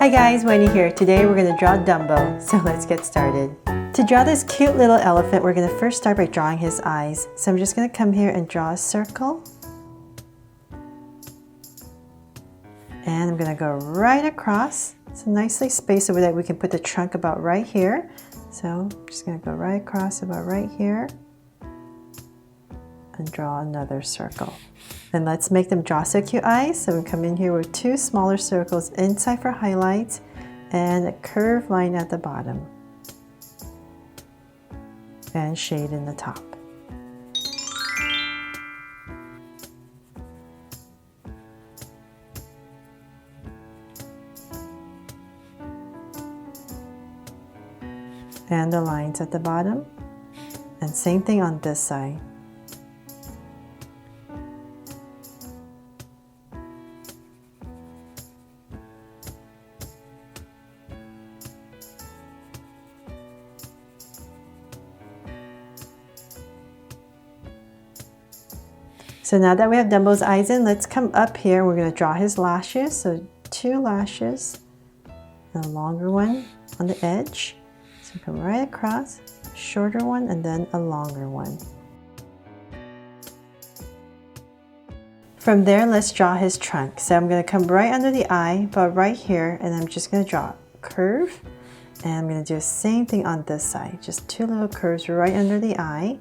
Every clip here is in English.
Hi guys, Wendy here. Today we're going to draw Dumbo, so let's get started. To draw this cute little elephant, we're going to first start by drawing his eyes. So I'm just going to come here and draw a circle. And I'm going to go right across. So nicely spaced over that we can put the trunk about right here. So I'm just going to go right across about right here. And draw another circle. And let's make them draw so cute eyes. So we come in here with two smaller circles inside for highlights and a curved line at the bottom. And shade in the top. And the lines at the bottom. And same thing on this side. So now that we have Dumbo's eyes in, let's come up here. We're going to draw his lashes. So 2 lashes, and a longer one on the edge. So come right across, shorter one, and then a longer one. From there, let's draw his trunk. So I'm going to come right under the eye, about right here, and I'm just going to draw a curve. And I'm going to do the same thing on this side. Just 2 little curves right under the eye.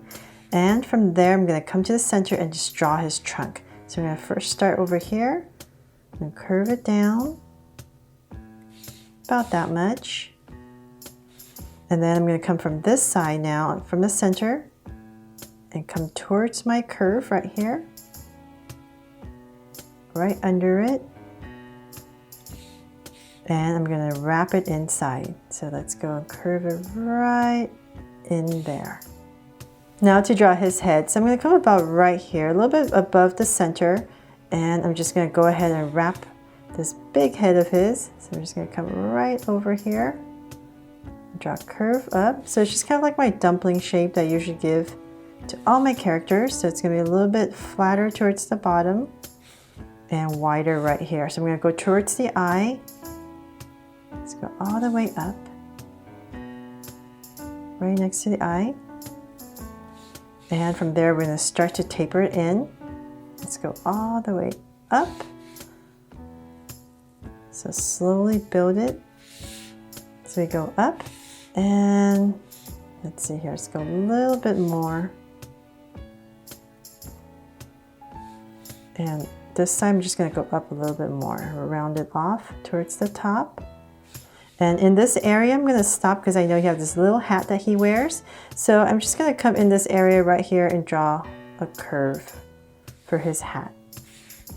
And from there, I'm going to come to the center and just draw his trunk. So I'm going to first start over here and curve it down about that much. And then I'm going to come from this side now, from the center, and come towards my curve right here, right under it. And I'm going to wrap it inside. So let's go and curve it right in there. Now to draw his head, so I'm going to come about right here, a little bit above the center, and I'm just going to go ahead and wrap this big head of his. So I'm just going to come right over here, draw a curve up. So it's just kind of like my dumpling shape that I usually give to all my characters. So it's going to be a little bit flatter towards the bottom and wider right here. So I'm going to go towards the eye. Let's go all the way up, right next to the eye. And from there, we're going to start to taper it in. Let's go all the way up. So slowly build it. So we go up and let's see here, let's go a little bit more. And this time I'm just going to go up a little bit more, round it off towards the top. And in this area, I'm going to stop because I know you have this little hat that he wears. So I'm just going to come in this area right here and draw a curve for his hat.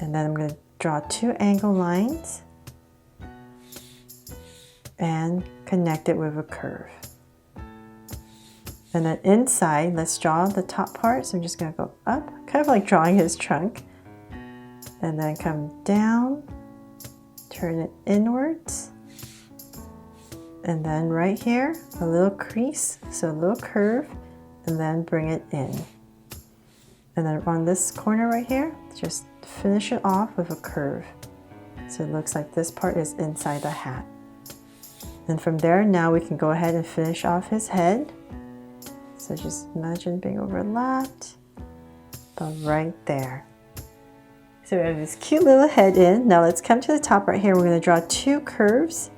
And then I'm going to draw 2 angle lines and connect it with a curve. And then inside, let's draw the top part. So I'm just going to go up, kind of like drawing his trunk. And then come down, turn it inwards. And then right here, a little crease, so a little curve, and then bring it in. And then on this corner right here, just finish it off with a curve. So it looks like this part is inside the hat. And from there, now we can go ahead and finish off his head. So just imagine being overlapped, about right there. So we have this cute little head in. Now let's come to the top right here. We're going to draw 2 curves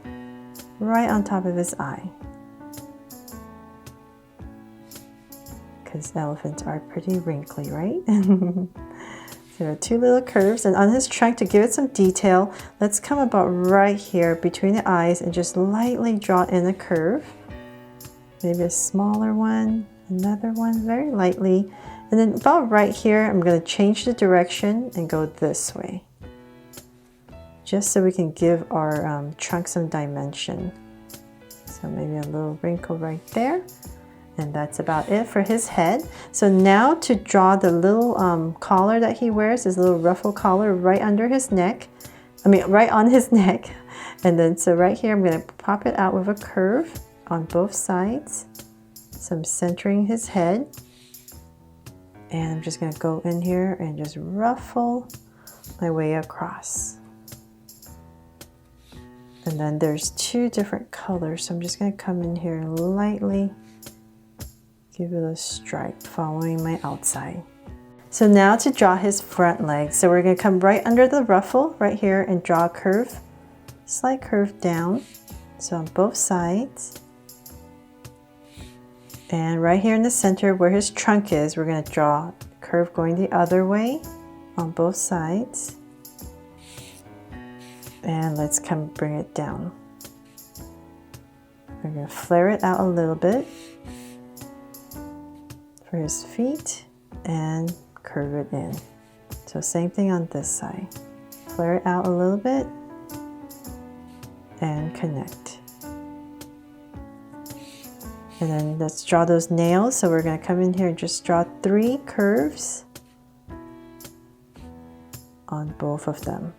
right on top of his eye, because elephants are pretty wrinkly, right? So there are 2 little curves, and on his trunk, to give it some detail, let's come about right here between the eyes and just lightly draw in a curve. Maybe a smaller one, another one, very lightly. And then about right here, I'm going to change the direction and go this way, just so we can give our trunk some dimension. So maybe a little wrinkle right there. And that's about it for his head. So now to draw the little collar that he wears, his little ruffle collar right under his neck. Right on his neck. And then so right here, I'm going to pop it out with a curve on both sides. So I'm centering his head. And I'm just going to go in here and just ruffle my way across. And then there's two different colors, so I'm just going to come in here and lightly give it a stripe following my outside. So now to draw his front legs, so we're going to come right under the ruffle right here and draw a curve, slight curve down, so on both sides. And right here in the center where his trunk is, we're going to draw a curve going the other way on both sides. And let's come bring it down. We're going to flare it out a little bit for his feet and curve it in. So same thing on this side. Flare it out a little bit and connect. And then let's draw those nails. So we're going to come in here and just draw 3 curves on both of them.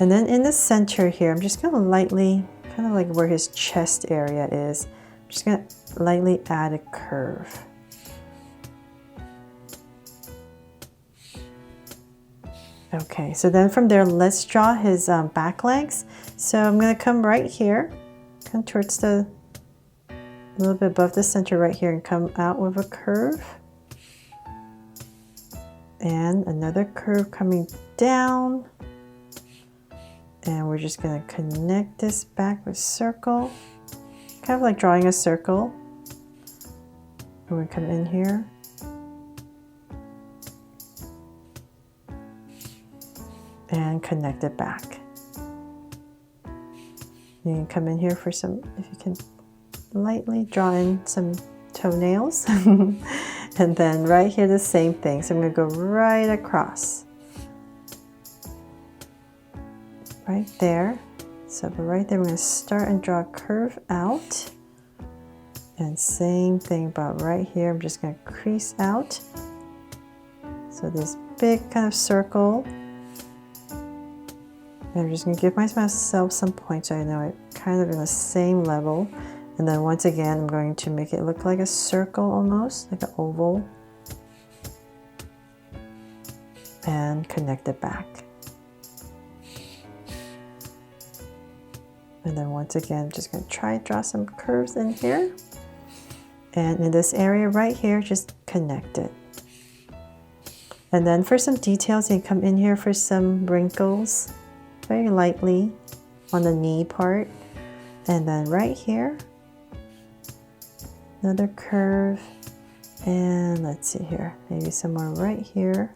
And then in the center here, I'm just going to lightly, kind of like where his chest area is, I'm just going to lightly add a curve. Okay, so then from there, let's draw his back legs. So I'm going to come right here, come towards the, a little bit above the center right here and come out with a curve. And another curve coming down. And we're just going to connect this back with circle, kind of like drawing a circle. And we come in here. And connect it back. You can come in here for some, if you can lightly draw in some toenails. And then right here the same thing. So I'm going to go right across. Right there. So right there, we're going to start and draw a curve out. And same thing about right here. I'm just going to crease out. So this big kind of circle. And I'm just going to give myself some points so I know it kind of in the same level. And then once again, I'm going to make it look like a circle almost, like an oval. And connect it back. And then once again, I'm just going to try to draw some curves in here. And in this area right here, just connect it. And then for some details, you come in here for some wrinkles, very lightly on the knee part. And then right here, another curve. And let's see here, maybe somewhere right here.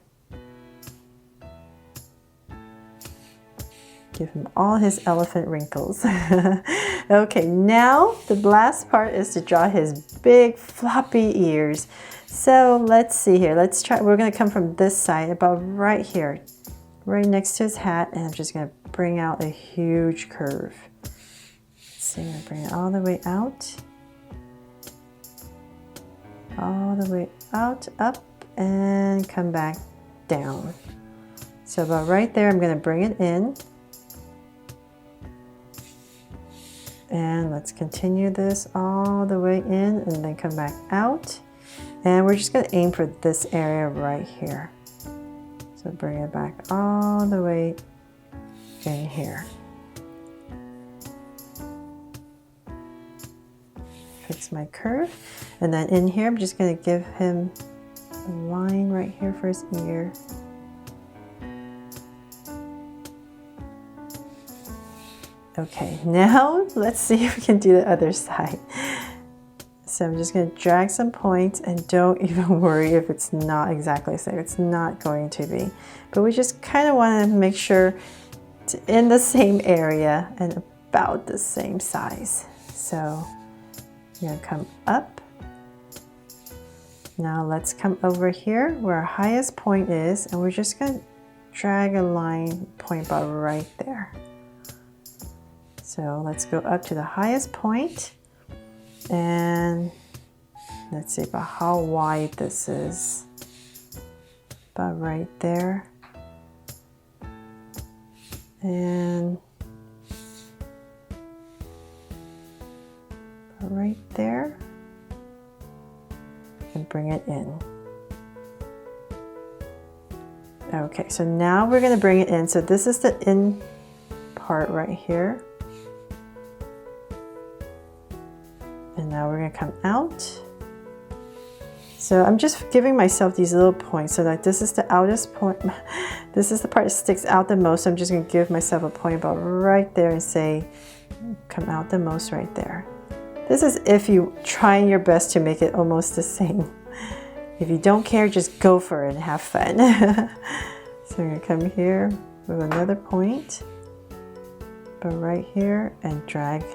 Give him all his elephant wrinkles. Okay, now the last part is to draw his big floppy ears. So let's see here. Let's try. We're going to come from this side, about right here, right next to his hat, and I'm just going to bring out a huge curve. Let's see, I'm going to bring it all the way out. All the way out, up, and come back down. So about right there, I'm going to bring it in. And let's continue this all the way in and then come back out. And we're just going to aim for this area right here. So bring it back all the way in here. Fix my curve. And then in here, I'm just going to give him a line right here for his ear. Okay, now let's see if we can do the other side. So I'm just going to drag some points, and don't even worry if it's not exactly the same. It's not going to be. But we just kind of want to make sure it's in the same area and about the same size. So I'm going to come up. Now let's come over here where our highest point is, and we're just going to drag a line point about right there. So let's go up to the highest point, and let's see about how wide this is. About right there. And about right there. And bring it in. Okay, so now we're going to bring it in. So this is the part right here. And now we're going to come out. So I'm just giving myself these little points so that this is the outest point. This is the part that sticks out the most. I'm just going to give myself a point about right there and say, come out the most right there. This is if you're trying your best to make it almost the same. If you don't care, just go for it and have fun. So I'm going to come here with another point, but right here, and drag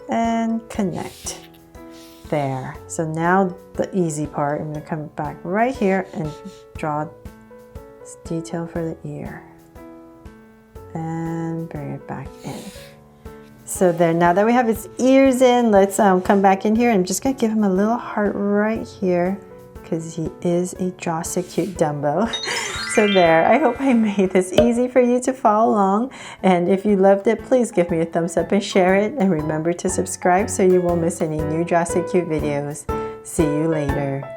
and connect. There. So now the easy part, I'm going to come back right here and draw this detail for the ear. And bring it back in. So there, now that we have its ears in, let's come back in here. I'm just going to give him a little heart right here because he is a Jossie cute Dumbo. So there, I hope I made this easy for you to follow along. And if you loved it, please give me a thumbs up and share it. And remember to subscribe so you won't miss any new Jossie cute videos. See you later.